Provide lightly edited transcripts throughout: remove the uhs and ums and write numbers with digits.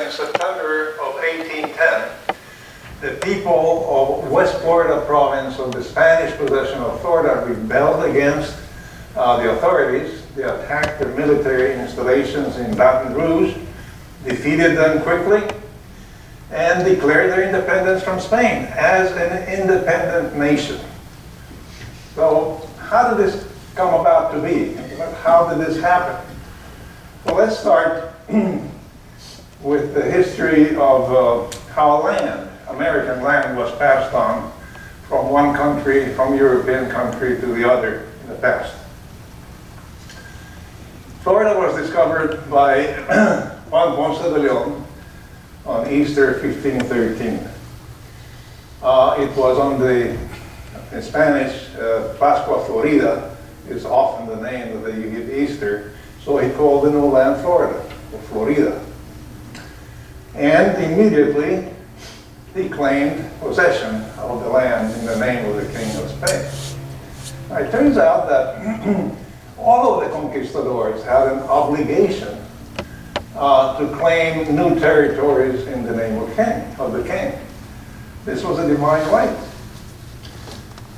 in September of 1810, the people of West Florida province of the Spanish possession of Florida rebelled against the authorities. They attacked their military installations in Baton Rouge, defeated them quickly, and declared their independence from Spain as an independent nation. So how did this come about to be? How did this happen? Well, let's start with the history of how land, American land, was passed on from one country, from European country to the other in the past. Florida was discovered by Juan Ponce de Leon on Easter 1513. It was on the, in Spanish, Pascua Florida is often the name that you give Easter, so he called the new land Florida, or Florida. And immediately he claimed possession of the land in the name of the King of Spain. Now, it turns out that all of the conquistadors had an obligation to claim new territories in the name of the king. This was a divine right.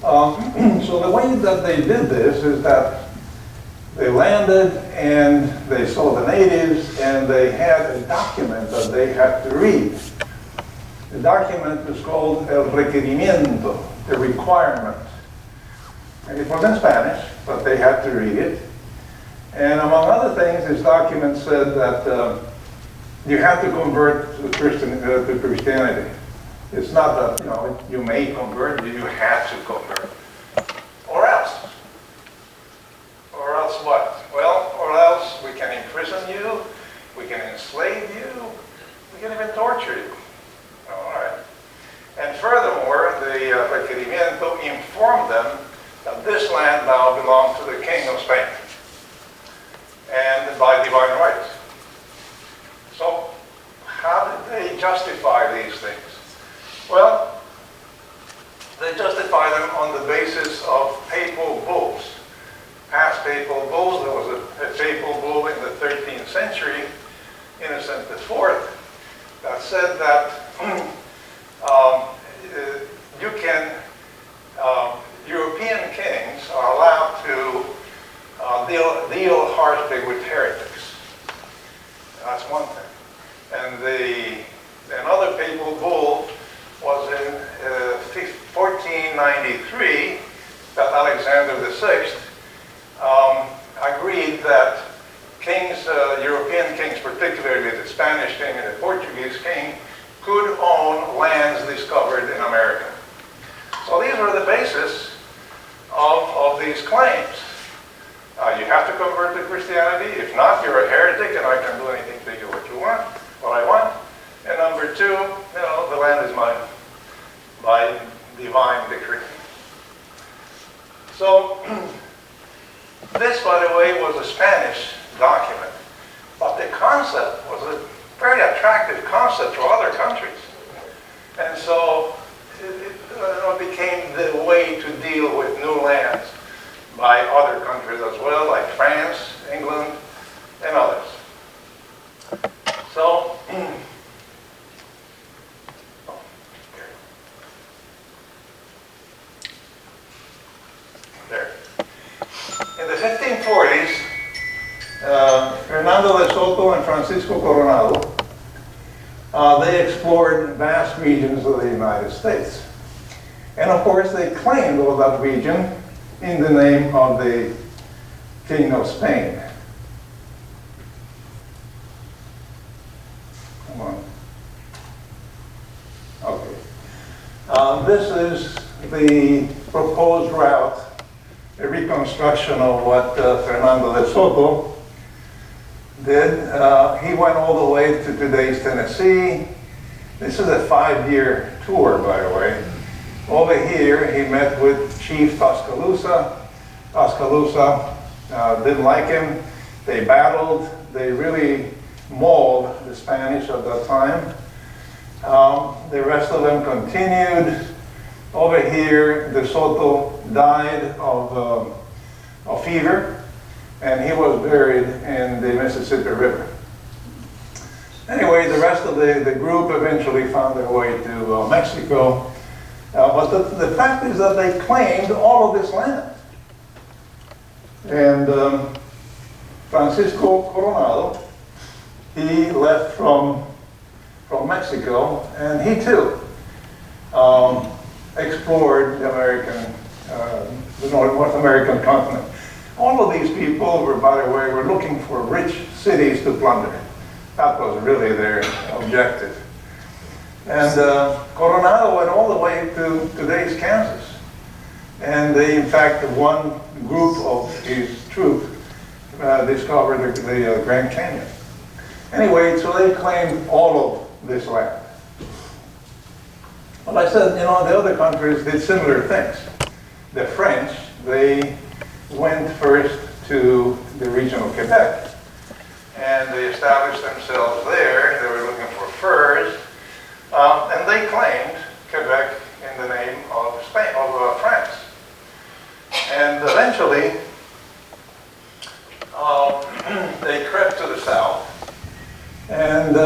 So the way that they did this is that they landed and they saw the natives and they had a document that they had to read. The document is called el requerimiento, the requirement. And it was in Spanish, but they had to read it. And among other things, this document said that you have to convert to Christianity. It's not that you may convert, you have to convert. Or else. Or else what? Well, or else we can imprison you, we can enslave you, we can even torture you. All right. And furthermore, the requerimiento informed them that this land now belonged to the King of Spain, and by divine right. So, how did they justify these things? Well, they justify them on the basis of papal bulls. Past papal bulls, there was a papal bull in the 13th century, Innocent IV, that said that European kings are allowed to deal harshly with heretics. That's one thing. And another papal bull was in 1493 that Alexander VI agreed that kings, European kings, particularly the Spanish king and the Portuguese king, could own lands discovered in America. So these were the basis of these claims. You have to convert to Christianity. If not, you're a heretic and I can do anything to you what I want. And number two, the land is mine by divine decree. So this, by the way, was a Spanish document. But the concept was a very attractive concept for other countries. And so it became the way to deal with new lands by other countries as well, like France, England, and others. So, there. In the 1540s, Fernando de Soto and Francisco Coronado, they explored vast regions of the United States. And of course, they claimed all that region in the name of the King of Spain. Come on. Okay. This is the proposed route, a reconstruction of what Fernando de Soto did. He went all the way to today's Tennessee. This is a 5-year tour, by the way. Over here, he met with Chief Tuscaloosa. Tuscaloosa didn't like him. They battled. They really mauled the Spanish at that time. The rest of them continued. Over here, De Soto died of fever, and he was buried in the Mississippi River. Anyway, the rest of the group eventually found their way to Mexico. But the fact is that they claimed all of this land. And Francisco Coronado, he left from Mexico, and he too explored the North American continent. All of these people were, by the way, were looking for rich cities to plunder. That was really their objective. And Coronado went all the way to today's Kansas. And they, in fact, one group of his troop discovered the Grand Canyon. Anyway, so they claimed all of this land. Well, I said, you know, the other countries did similar things. The French, they went first to the region of Quebec, and they established themselves there. They were looking for furs, and they claimed Quebec in the name of Spain, of France. And eventually, they crept to the south, and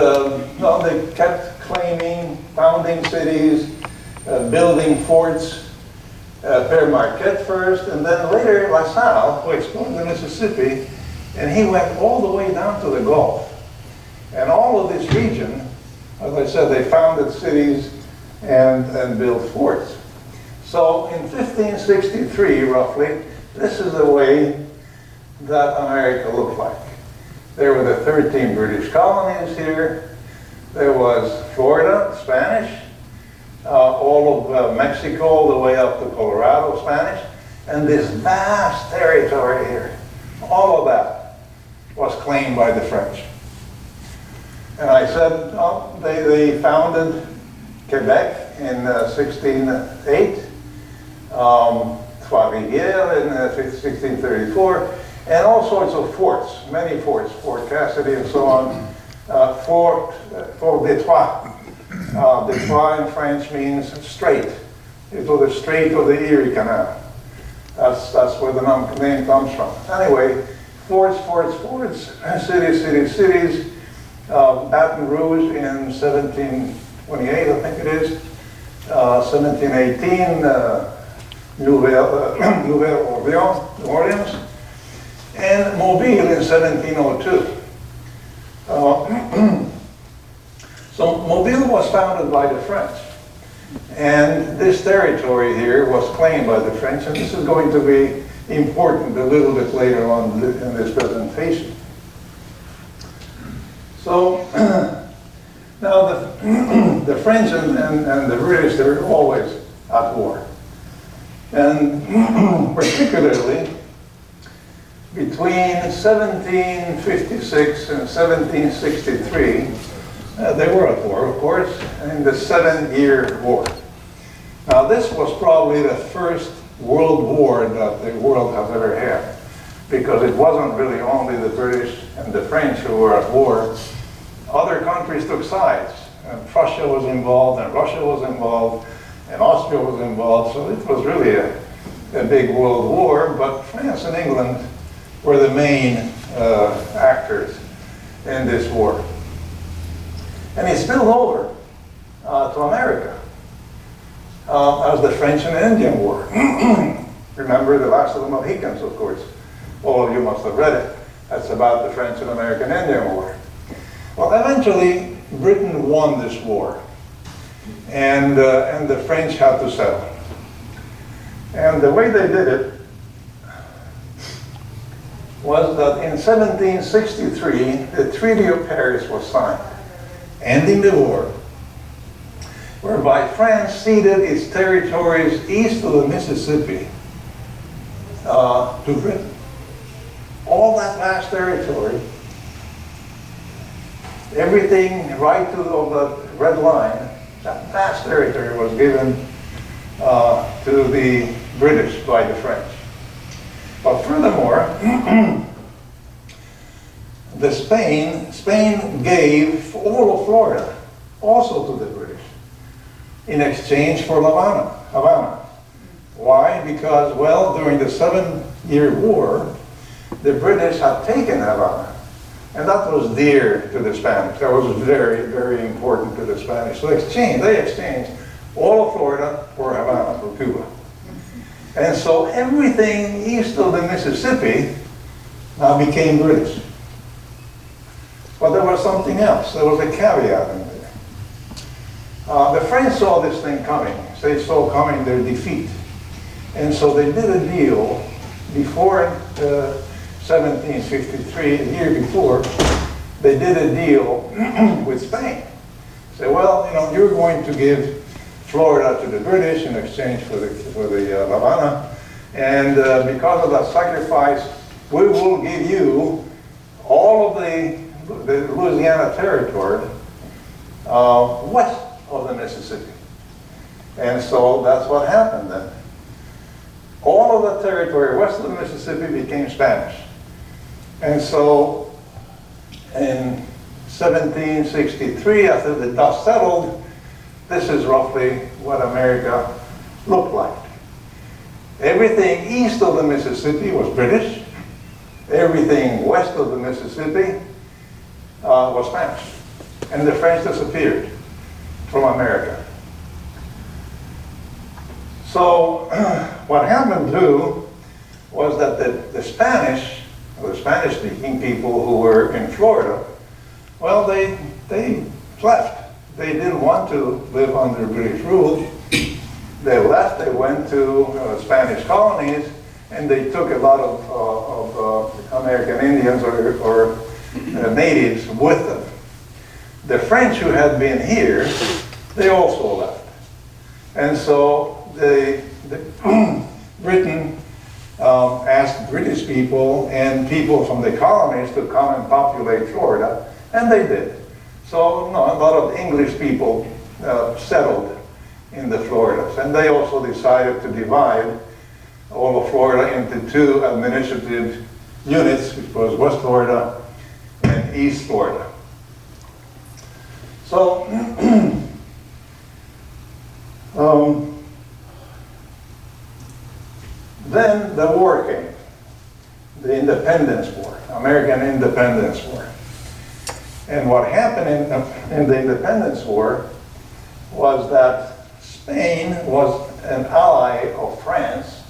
they kept claiming, founding cities, building forts, Père Marquette first, and then later La Salle, who explored the Mississippi, and he went all the way down to the Gulf. And all of this region, as I said, they founded cities and built forts. So in 1563, roughly, this is the way that America looked like. There were the 13 British colonies here. There was Florida, Spanish, all of Mexico, all the way up to Colorado, Spanish, and this vast territory here. All of that was claimed by the French. And I said, oh, they founded Quebec in 1608, Trois-Rivières in 1634, and all sorts of forts, many forts, Fort Cassidy and so on, Fort Detroit. Detroit in French means strait. It was the Strait of the Erie Canal. That's where the name comes from. Anyway, forts, cities. Baton Rouge in 1728, I think it is. 1718, Nouvelle Orleans, and Mobile in 1702. So Mobile was founded by the French, and this territory here was claimed by the French, and this is going to be important a little bit later on in this presentation. So now the French and the British, they were always at war, and particularly between 1756 and 1763, they were at war, of course, in the 7-Year War. Now, this was probably the first world war that the world has ever had, because it wasn't really only the British and the French who were at war. Other countries took sides, and Prussia was involved, and Russia was involved, and Austria was involved, so it was really a big world war, but France and England were the main actors in this war. And it spilled over to America as the French and Indian War. Remember The Last of the Mohicans, of course. All of you must have read it. That's about the French and American Indian War. Well, eventually, Britain won this war, and the French had to settle. And the way they did it was that in 1763, the Treaty of Paris was signed, ending the war, whereby France ceded its territories east of the Mississippi to Britain. All that vast territory, everything right to the red line, that vast territory was given to the British by the French. But furthermore, Spain gave all of Florida also to the British in exchange for Havana. Why? Because, well, during the 7-Year War, the British had taken Havana, And that was dear to the Spanish. That was very, very important to the Spanish. So they exchanged all of Florida for Havana, for Cuba. And so everything east of the Mississippi now became British. But there was something else. There was a caveat in there. The French saw this thing coming. They saw coming their defeat. And so they did a deal before 1753, a year before, they did a deal with Spain. Say, well, you're going to give Florida to the British in exchange for the Havana, and because of that sacrifice, we will give you all of the Louisiana territory west of the Mississippi. And so that's what happened then. All of the territory west of the Mississippi became Spanish. And so in 1763, after the dust settled, this is roughly what America looked like. Everything east of the Mississippi was British. Everything west of the Mississippi was Spanish. And the French disappeared from America. So what happened too was that the Spanish-speaking people who were in Florida, well, they left. They didn't want to live under British rule. They left, they went to Spanish colonies, and they took a lot of American Indians or natives with them. The French who had been here, they also left. And so Britain asked British people and people from the colonies to come and populate Florida, and they did. So a lot of English people settled in the Floridas, and they also decided to divide all of Florida into two administrative units, which was West Florida and East Florida. So then the war came, the Independence War, American Independence War. And what happened in the Independence War was that Spain was an ally of France,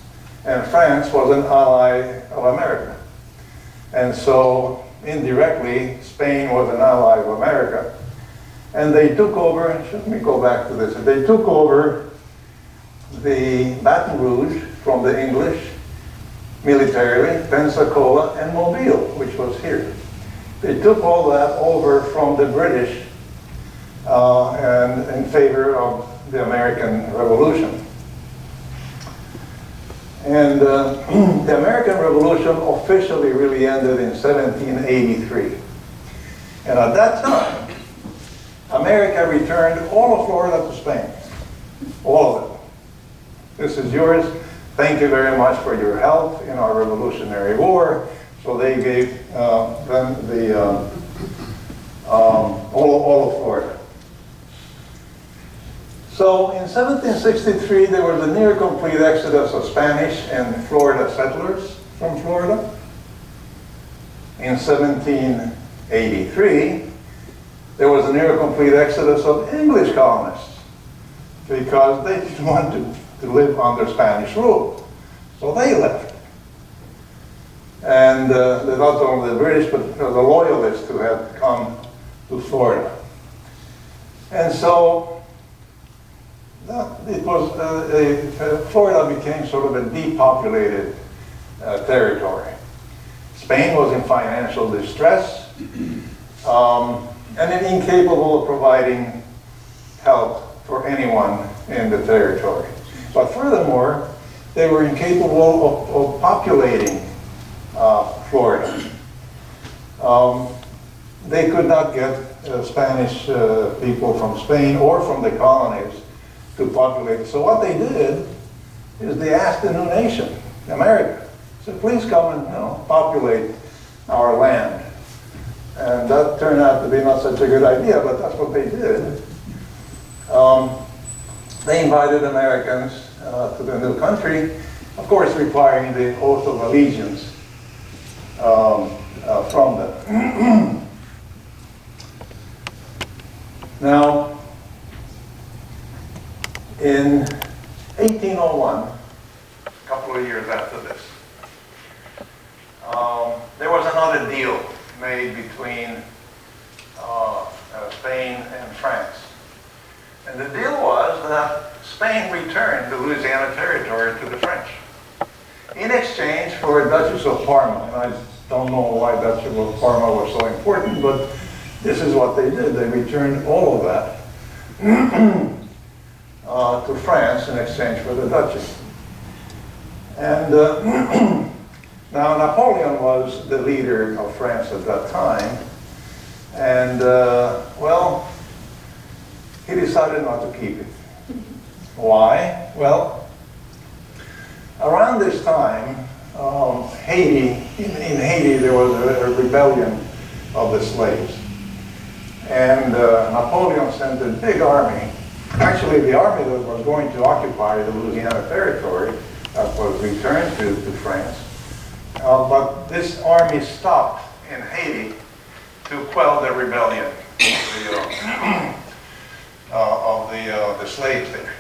and France was an ally of America. And so, indirectly, Spain was an ally of America. And they took over, let me go back to this, they took over the Baton Rouge from the English militarily, Pensacola, and Mobile, which was here. They took all that over from the British and in favor of the American Revolution. And the American Revolution officially really ended in 1783. And at that time, America returned all of Florida to Spain. All of it. This is yours. Thank you very much for your help in our Revolutionary War. So they gave them all of Florida. So in 1763, there was a near complete exodus of Spanish and Florida settlers from Florida. In 1783, there was a near complete exodus of English colonists because they didn't want to live under Spanish rule. So they left. And not only the British, but the loyalists who had come to Florida. And so it was Florida became sort of a depopulated territory. Spain was in financial distress and incapable of providing help for anyone in the territory. But furthermore, they were incapable of populating Florida. They could not get Spanish people from Spain or from the colonies to populate. So what they did is they asked the new nation, America, said, please come and populate our land. And that turned out to be not such a good idea, but that's what they did. They invited Americans to the new country, of course requiring the oath of allegiance from them. made between Spain and France. And the deal was that Spain returned the Louisiana Territory to the French in exchange for Duchess of Parma. And I don't know why Duchess of Parma was so important, but this is what they did. They returned all of that to France in exchange for the duchy. And now Napoleon was the leader of France at that time, and well, he decided not to keep it. Why? Well, around this time, Haiti, in Haiti there was a rebellion of the slaves. And Napoleon sent a big army. Actually, the army that was going to occupy the Louisiana Territory was returned to France. But this army stopped in Haiti to quell the rebellion of the slaves there.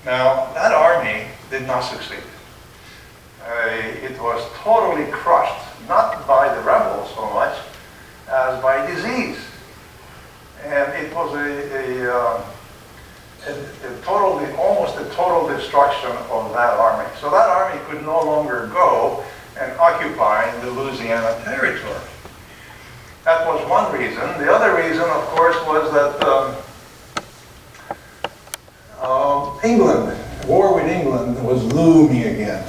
Now, that army did not succeed. It was totally crushed, not by the rebels so much as by disease. And it was almost a total destruction of that army. So that army could no longer go and occupy the Louisiana Territory. That was one reason. The other reason, of course, was that England, war with England was looming again.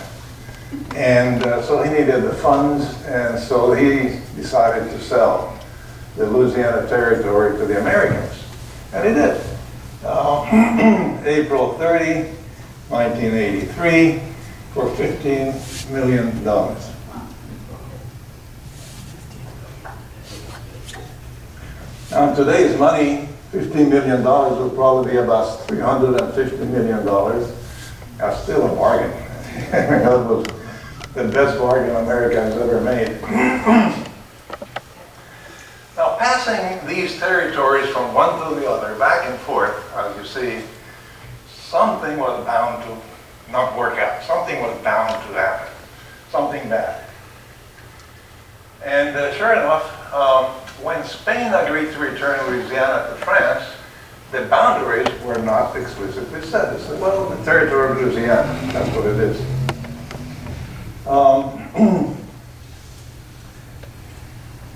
And so he needed the funds, and so he decided to sell the Louisiana Territory to the Americans. And he did. April 30, 1983, for $15 million. Now, in today's money, $15 million would probably be about $350 million. That's still a bargain. That was the best bargain America has ever made. Now, passing these territories from one to the other, back and forth, as you see, something was bound to not work out. Something was bound to happen. Something bad. And sure enough, when Spain agreed to return Louisiana to France, the boundaries were not explicitly set. They said, well, the territory of Louisiana, that's what it is.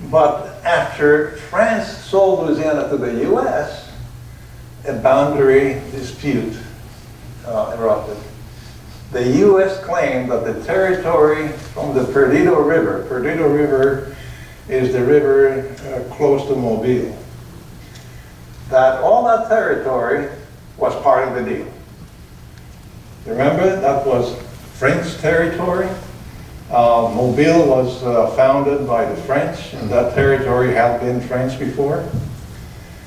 But after France sold Louisiana to the U.S., a boundary dispute erupted. The U.S. claimed that the territory from the Perdido River is the river close to Mobile, that all that territory was part of the deal. Remember, that was French territory. Mobile was founded by the French, and that territory had been French before.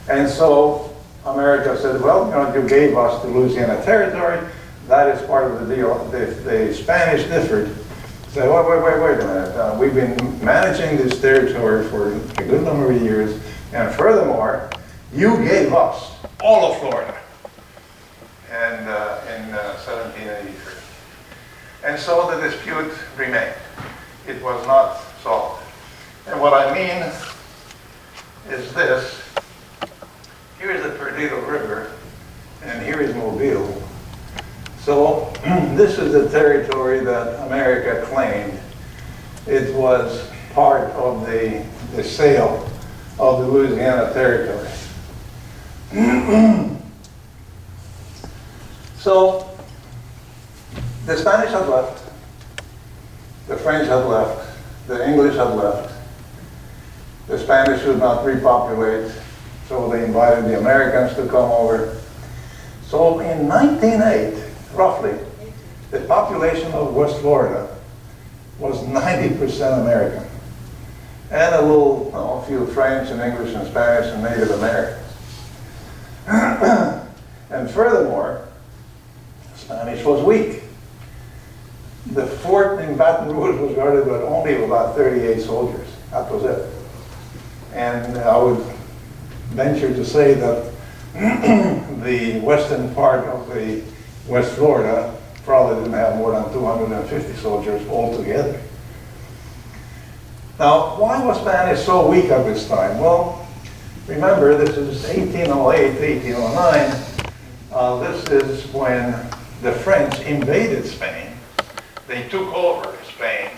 And so America said, well, you know, you gave us the Louisiana Territory, that is part of the deal. The Spanish differed. Said, wait a minute, we've been managing this territory for a good number of years, and furthermore, you gave us all of Florida and, in 1783. And so the dispute remained. It was not solved. And what I mean is this. Here is the Perdido River, and here is Mobile. So this is the territory that America claimed. It was part of the sale of the Louisiana Territory. So the Spanish had left, the French had left, the English had left. The Spanish would not repopulate, so they invited the Americans to come over. So in 1908, roughly, the population of West Florida was 90% American, and a few French and English and Spanish and Native Americans. And furthermore, Spanish was weak. The fort in Baton Rouge was guarded by only about 38 soldiers. That was it. And I would venture to say that the western part of the West Florida probably didn't have more than 250 soldiers altogether. Now, why was Spanish so weak at this time? Well, remember, this is 1808, 1809. This is when the French invaded Spain. They took over Spain,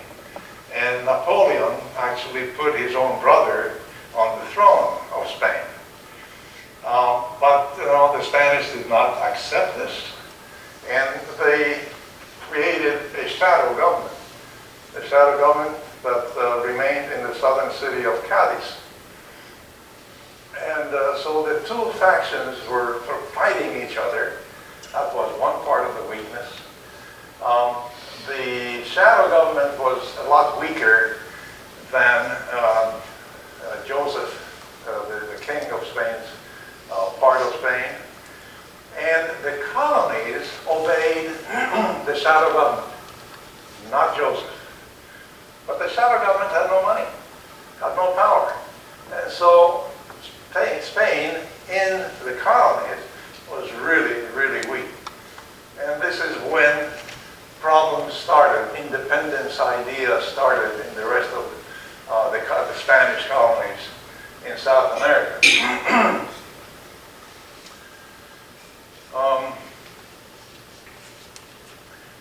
and Napoleon actually put his own brother on the throne of Spain. But the Spanish did not accept this, and they created a shadow government. A shadow government that remained in the southern city of Cadiz. And so the two factions were sort of fighting each other. That was one part of the weakness. The shadow government was a lot weaker than Joseph, the king of Spain's part of Spain. And the colonies obeyed the shadow government, not Joseph. But the shadow government had no money, had no power. And so Spain in the colonies was really, really weak. And this is when problems started, independence ideas started in the rest of the Spanish colonies in South America.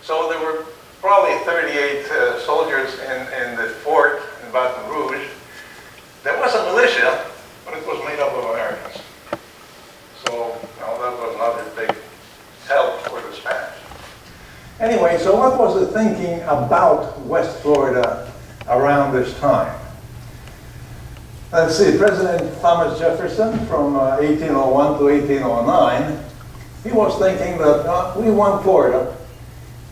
So there were probably 38 soldiers in the fort in Baton Rouge. There was a militia, but it was made up of Americans. So that was another big help for the Spanish. Anyway, so what was the thinking about West Florida around this time? Let's see, President Thomas Jefferson from 1801 to 1809, he was thinking that we want Florida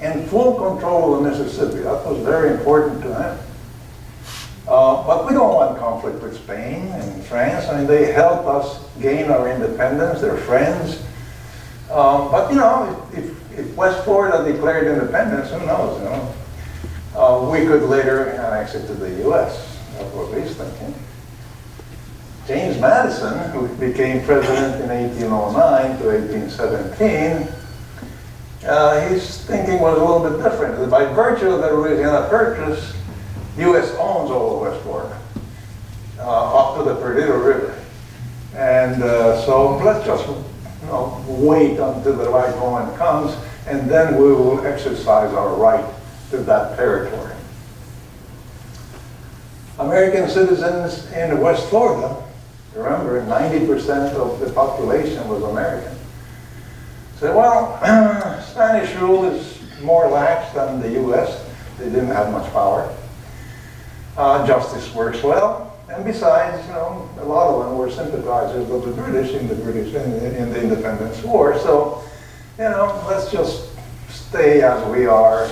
in full control of the Mississippi. That was very important to him. But we don't want conflict with Spain and France. I mean, they helped us gain our independence. They're friends. But if West Florida declared independence, who knows? We could later annex it to the U.S. That's what he's thinking. James Madison, who became president in 1809 to 1817, his thinking was a little bit different. By virtue of the Louisiana Purchase, U.S. owns all of West Florida, up to the Perdido River. And so let's just wait until the right moment comes, and then we will exercise our right to that territory. American citizens in West Florida, remember, 90% of the population was American. So, well, Spanish rule is more lax than the U.S. They didn't have much power. Justice works well, and besides, a lot of them were sympathizers of the British in the Independence War. So, let's just stay as we are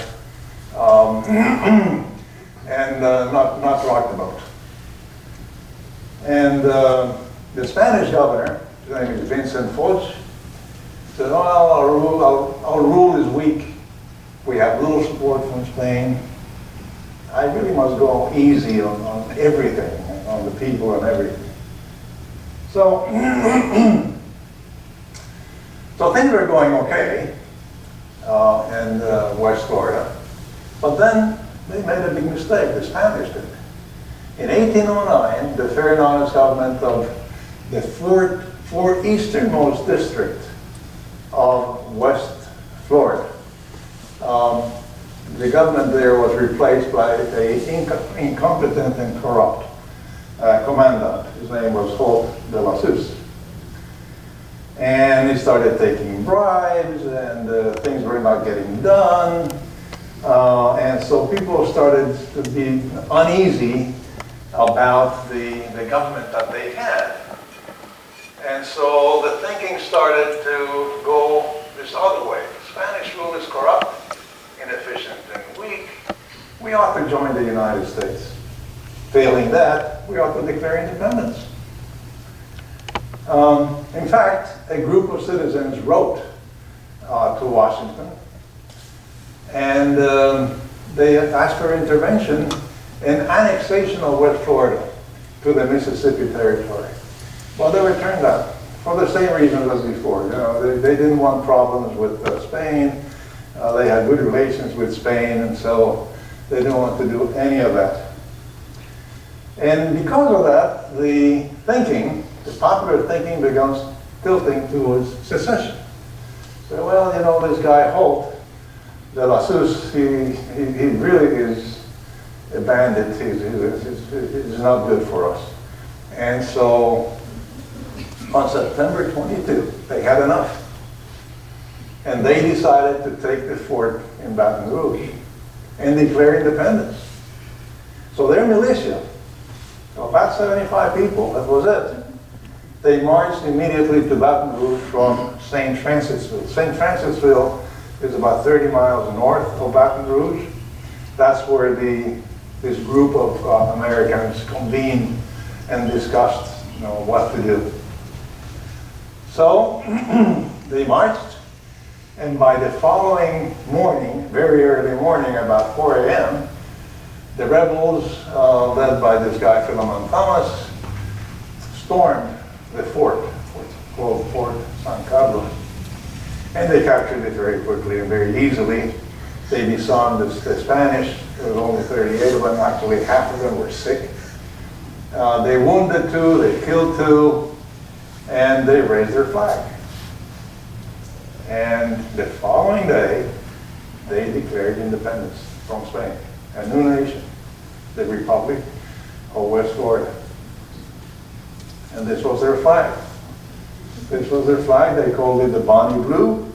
and not rock the boat. And the Spanish governor, his name is Vincent Foch, said, well, our rule is weak. We have little support from Spain. I really must go easy on everything, on the people and everything. So, so things were going okay in West Florida. But then they made a big mistake, the Spanish did. In 1809, the fair and honest government of the four easternmost district of West Florida. The government there was replaced by an incompetent and corrupt commandant. His name was Holt de la Sus. And he started taking bribes, and things were not getting done. And so people started to be uneasy about the government that they had. And so the thinking started to go this other way. Spanish rule is corrupt, inefficient, and weak. We ought to join the United States. Failing that, we ought to declare independence. In fact, a group of citizens wrote to Washington, and they asked for intervention in annexation of West Florida to the Mississippi Territory. Well, they were turned down for the same reasons as before. They didn't want problems with Spain. They had good relations with Spain, and so they didn't want to do any of that. And because of that, the popular thinking becomes tilting towards secession. So, well, you know, this guy Holt, de la Souce, he really is a bandit. He's not good for us. And so, on September 22, they had enough. And they decided to take the fort in Baton Rouge and declare independence. So their militia, about 75 people, that was it. They marched immediately to Baton Rouge from St. Francisville. St. Francisville is about 30 miles north of Baton Rouge. That's where this group of Americans convened and discussed, you know, what to do. So they marched, and by the following morning, very early morning, about 4 a.m., the rebels, led by this guy Philemon Thomas, stormed the fort, called Fort San Carlos. And they captured it very quickly and very easily. They disarmed the Spanish. There was only 38 of them. Actually, half of them were sick. They wounded 2, they killed 2, and they raised their flag. And the following day, they declared independence from Spain, a new nation, the Republic of West Florida. And this was their flag. This was their flag. They called it the Bonnie Blue,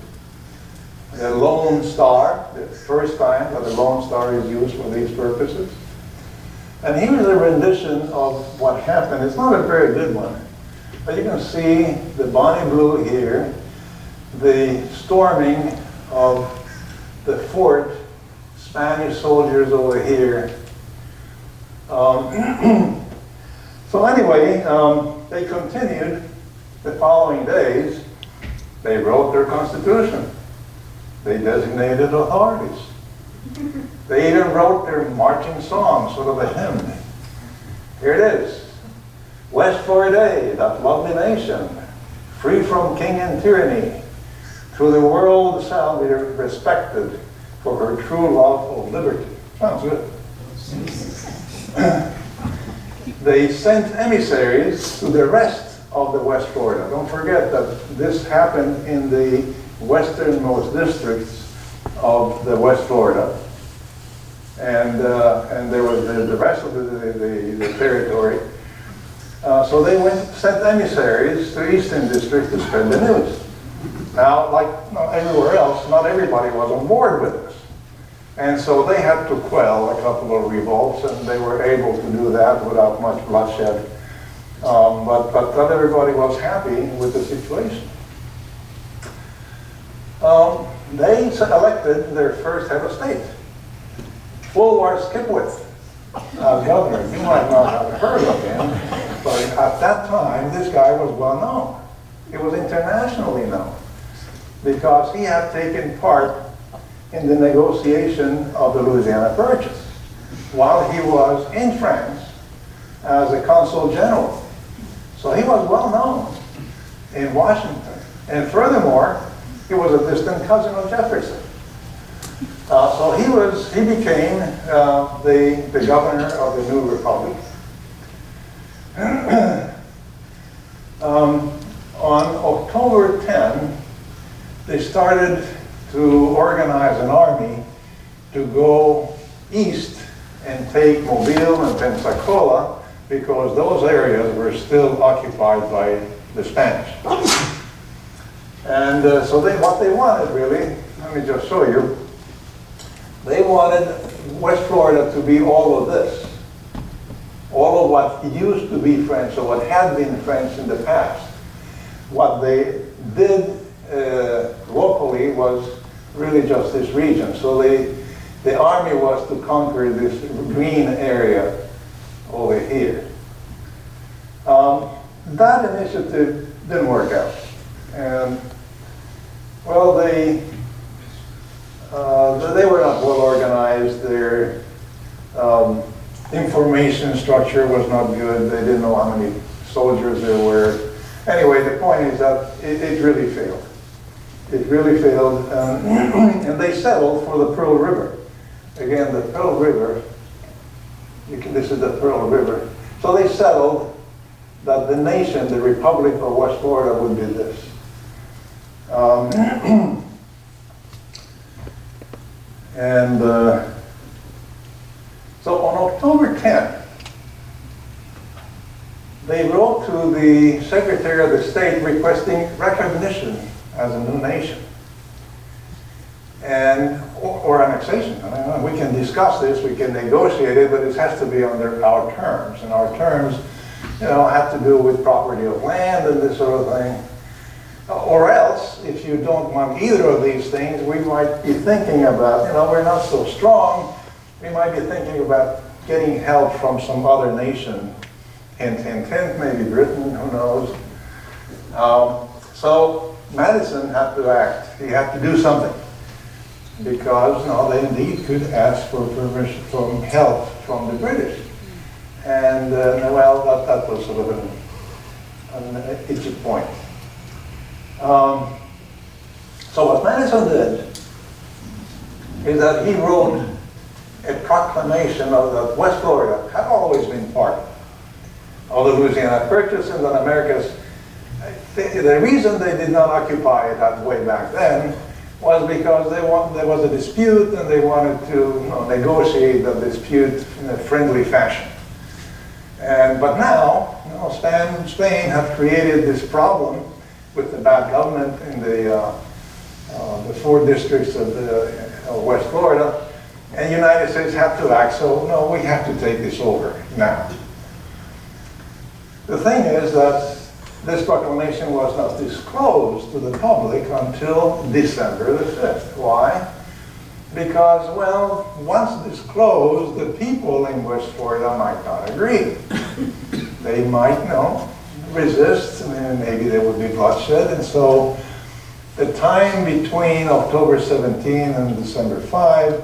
the Lone Star, the first time that the Lone Star is used for these purposes. And here's a rendition of what happened. It's not a very good one, but you can see the Bonnie Blue here, the storming of the fort, Spanish soldiers over here. So anyway, they continued the following days. They wrote their constitution. They designated authorities. They even wrote their marching song, sort of a hymn. Here it is. West Florida, that lovely nation, free from king and tyranny, through the world shall be respected for her true love of liberty. Sounds good. They sent emissaries to the rest of the West Florida. Don't forget that this happened in the westernmost districts of the West Florida. And there was the rest of the territory. So they sent emissaries to Eastern District to spread the news. Now, like everywhere else, not everybody was on board with this. And so they had to quell a couple of revolts, and they were able to do that without much bloodshed. But not everybody was happy with the situation. They elected their first head of state, Woolworth Governor. You might not have heard of him, but at that time, this guy was well known. He was internationally known because he had taken part in the negotiation of the Louisiana Purchase while he was in France as a consul general. So he was well known in Washington. And furthermore, he was a distant cousin of Jefferson. So he became the governor of the new republic. On October 10, they started to organize an army to go east and take Mobile and Pensacola, because those areas were still occupied by the Spanish. And so what they wanted, really, let me just show you, they wanted West Florida to be all of this. All of what used to be French, or what had been French in the past. What they did locally was really just this region. So the army was to conquer this green area over here. That initiative didn't work out. And, well, they were not well organized. Their information structure was not good. They didn't know how many soldiers there were. Anyway, the point is that it really failed. It really failed, and they settled for the Pearl River. Again, the Pearl River, this is the Pearl River. So they settled that the nation, the Republic of West Florida, would be this. So on October 10th, they wrote to the Secretary of the State requesting recognition as a new nation. Or annexation. I mean, we can discuss this, we can negotiate it, but it has to be under our terms. And our terms, have to do with property of land and this sort of thing. Or else, if you don't want either of these things, we might be thinking about, we're not so strong, we might be thinking about getting help from some other nation. Hint, hint, hint, maybe Britain, who knows. So Madison had to act. He had to do something. Because they indeed could ask for permission, from help from the British. And that was sort of an itchy point. So what Madison did is that he wrote a proclamation that West Florida had always been part of the Louisiana Purchase and that America's, the reason they did not occupy it that way back then was because there was a dispute and they wanted to negotiate the dispute in a friendly fashion. But now, Spain had created this problem with the bad government in the 4 districts of West Florida, and the United States had to act, so no, we have to take this over now. The thing is that this proclamation was not disclosed to the public until December the 5th. Why? Because, once disclosed, the people in West Florida might not agree. They might, resist, and maybe there would be bloodshed. And so the time between October 17 and December 5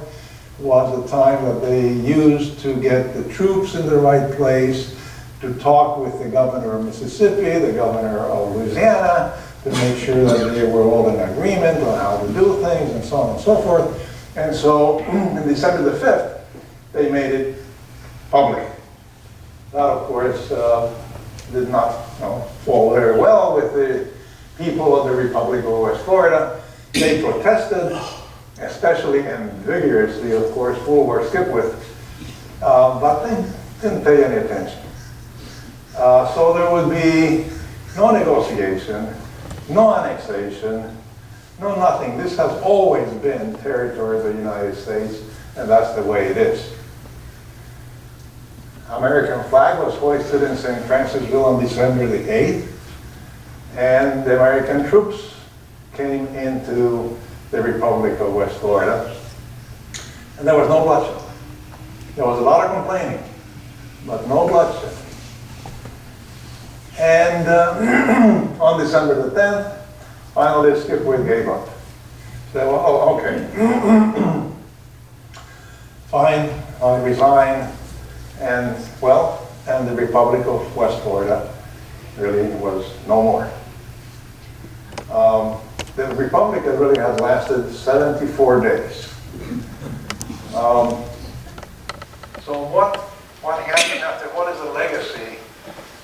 was the time that they used to get the troops in the right place, to talk with the governor of Mississippi, the governor of Louisiana, to make sure that they were all in agreement on how to do things, and so on and so forth. And so, on December the 5th, they made it public. That, of course, did not fall very well with the people of the Republic of West Florida. They protested, especially and vigorously, of course, Woolworth Governor, but they didn't pay any attention. So there would be no negotiation, no annexation, no nothing. This has always been territory of the United States, and that's the way it is. American flag was hoisted in St. Francisville on December the 8th, and the American troops came into the Republic of West Florida, and there was no bloodshed. There was a lot of complaining, but no bloodshed. And on December the 10th, finally Skipwith gave up. Said, okay, fine, I'll resign. And the Republic of West Florida really was no more. The Republic really has lasted 74 days. So what happened after, what is the legacy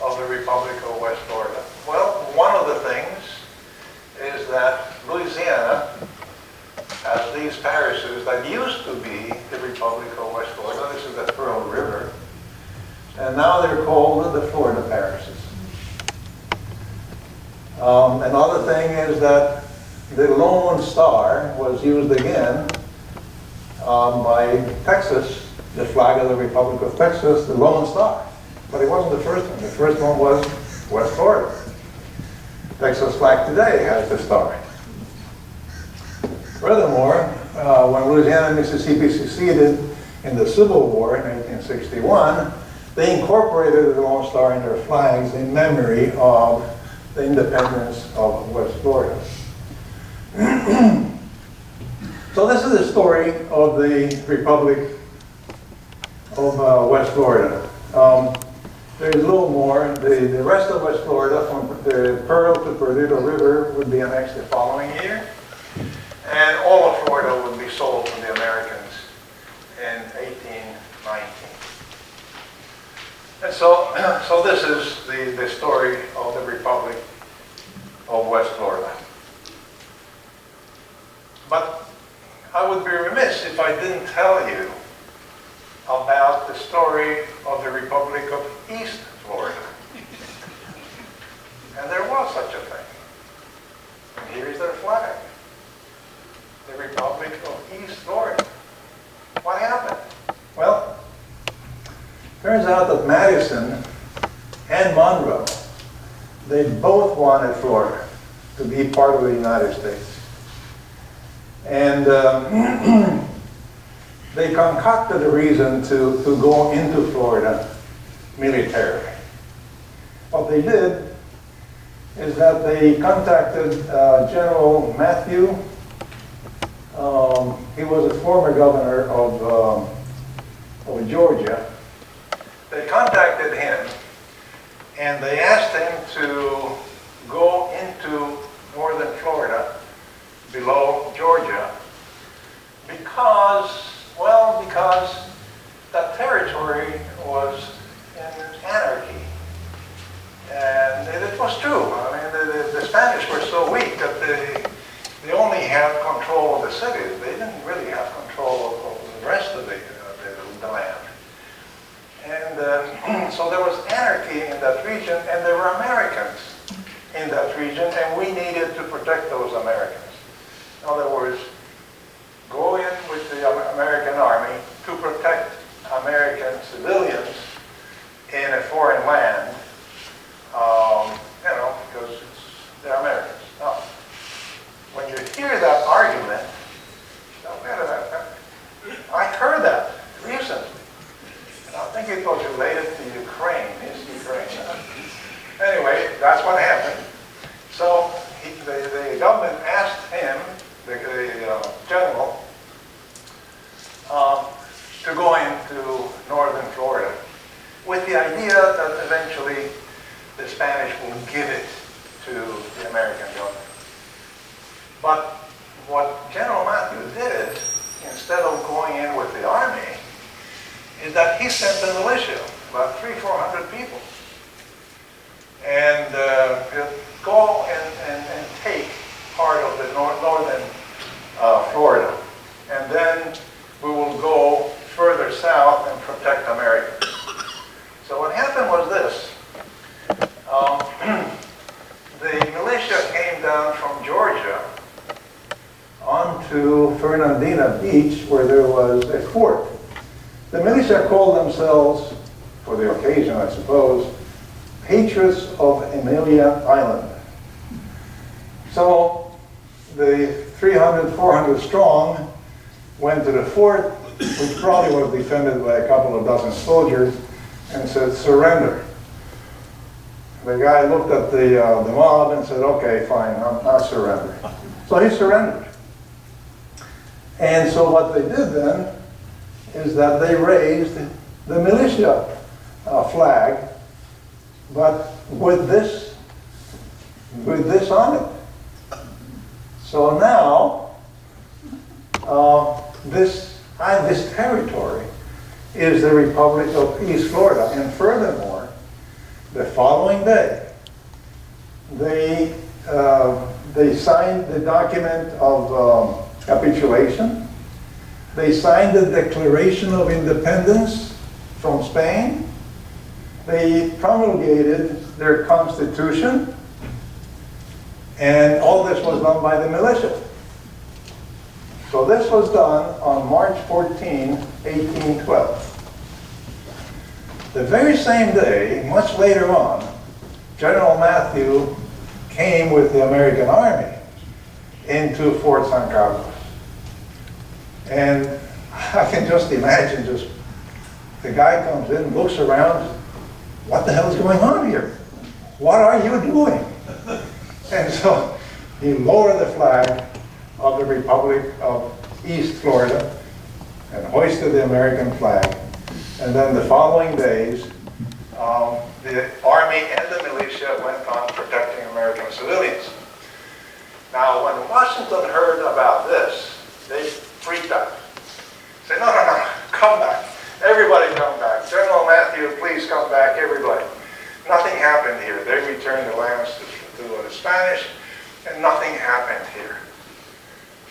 of the Republic of West Florida? Well, one of the things is that Louisiana has these parishes that used to be the Republic of West Florida. This is the Pearl River. And now they're called the Florida parishes. Another thing is that the Lone Star was used again by Texas, the flag of the Republic of Texas, the Lone Star. But it wasn't the first one. The first one was West Florida. Texas flag today has the star. Furthermore, when Louisiana and Mississippi seceded in the Civil War in 1861, they incorporated the Lone Star in their flags in memory of the independence of West Florida. So this is the story of the Republic of West Florida. There's a little more. The rest of West Florida, from the Pearl to Perdido River, would be annexed the following year. And all of Florida would be sold to the Americans in 1819. And so this is the story of the Republic of West Florida. But I would be remiss if I didn't tell you about the story of the Republic of East Florida. And there was such a thing. And here's their flag. The Republic of East Florida. What happened? Well, turns out that Madison and Monroe, they both wanted Florida to be part of the United States. And they concocted a reason to go into Florida militarily. What they did is that they contacted General Matthew. He was a former governor of Georgia. They contacted him and they asked him to go into northern Florida below Georgia because that territory was in anarchy. And it was true. I mean, the Spanish were so weak that they only had control of the cities. They didn't really have control of the rest of the land. And so there was anarchy in that region, and there were Americans in that region, and we needed to protect those Americans. In other words, go in with the American army to protect American civilians in a foreign land, because they're Americans. Now, when you hear that argument, now, wait a minute, I heard that recently. And I think it was related to Ukraine, East Ukraine. Anyway, that's what happened. So the government asked him, the general, to go into northern Florida with the idea that eventually the Spanish will give it to the American government. But what General Matthew did, instead of going in with the army, is that he sent the militia, about 300-400 people, and go and take part of the northern Florida. And then we will go further south and protect America. So what happened was this. The militia came down from Georgia onto Fernandina Beach, where there was a fort. The militia called themselves, for the occasion I suppose, Patriots of Amelia Island. So the 300, 400 strong went to the fort, which probably was defended by a couple of dozen soldiers, and said, surrender. The guy looked at the mob and said, okay, fine, I'll surrender. So he surrendered. And so what they did then is that they raised the militia flag, but with this on it. So now, this territory is the Republic of East Florida. And furthermore, the following day, they signed the document of capitulation. They signed the Declaration of Independence from Spain. They promulgated their constitution. And all this was done by the militia. So this was done on March 14, 1812. The very same day, much later on, General Matthew came with the American army into Fort San Carlos. And I can just imagine, the guy comes in, looks around, what the hell is going on here? What are you doing? And so he lowered the flag of the Republic of East Florida and hoisted the American flag. And then the following days, the army and the militia went on protecting American civilians. Now, when Washington heard about this, they freaked out. Said, no, come back. Everybody come back. General Matthew Matthew, please come back, everybody. Nothing happened here. They returned the lands to the Spanish, and nothing happened here.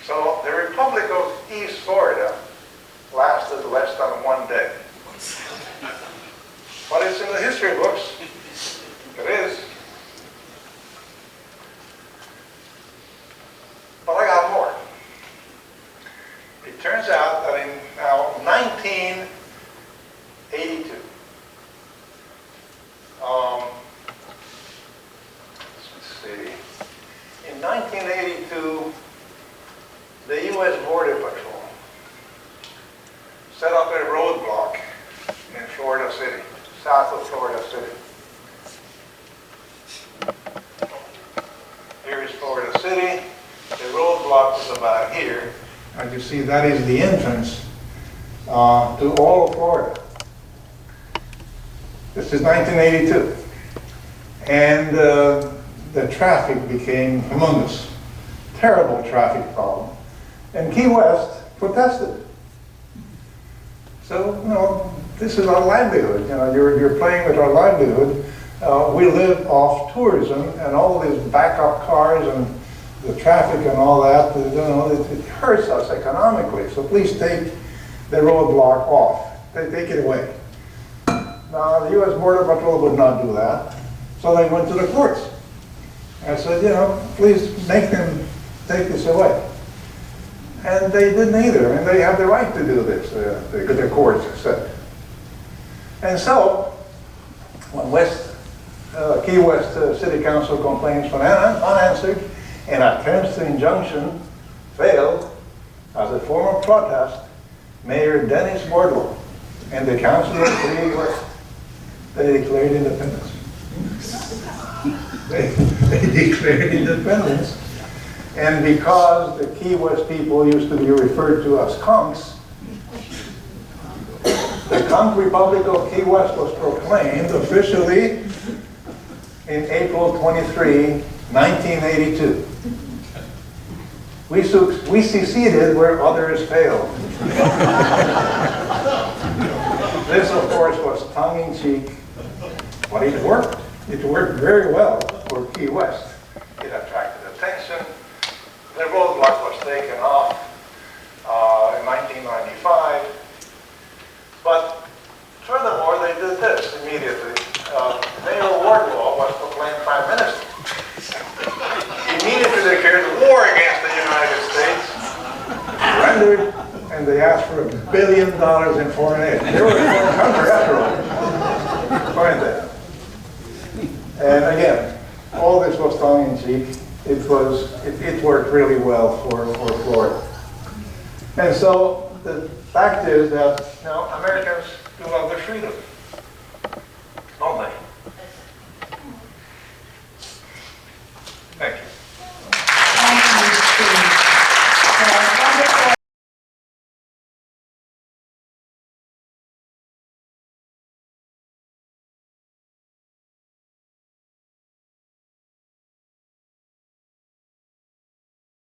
So the Republic of East Florida lasted less than 1 day. But it's in the history books. It is. But I got more. It turns out that in now 1982, let's see, in 1982, the U.S. Border Patrol set up a roadblock in Florida City, south of Florida City. Here is Florida City. The roadblock is about here. As you see, that is the entrance to all of Florida. This is 1982. And the traffic became humongous. Terrible traffic problem. And Key West protested. So, this is our livelihood. You're playing with our livelihood. We live off tourism and all these backup cars and the traffic and all that. It hurts us economically. So please take the roadblock off. Take it away. Now, the U.S. Border Patrol would not do that. So they went to the courts. I said, please make them take this away. And they didn't either, and they have the right to do this, the courts said. And so, when Key West City Council complaints went unanswered, and attempts to injunction failed, as a form of protest, Mayor Dennis Wardlow and the Council of Key West, they declared independence. They declared independence. And because the Key West people used to be referred to as conchs, the Conch Republic of Key West was proclaimed officially in April 23, 1982. We seceded where others failed. This, of course, was tongue-in-cheek, but it worked. It worked very well for Key West. It attracted attention. The roadblock was taken off in 1995. But furthermore, they did this immediately. Mayor Wardlaw was proclaimed Prime Minister. Immediately declared war against the United States, surrendered, and they asked for $1 billion in foreign aid. They were a foreign country after all, weren't they? And again, all this was tongue-in-cheek. It worked really well for Florida. And so the fact is that Americans do love their freedom.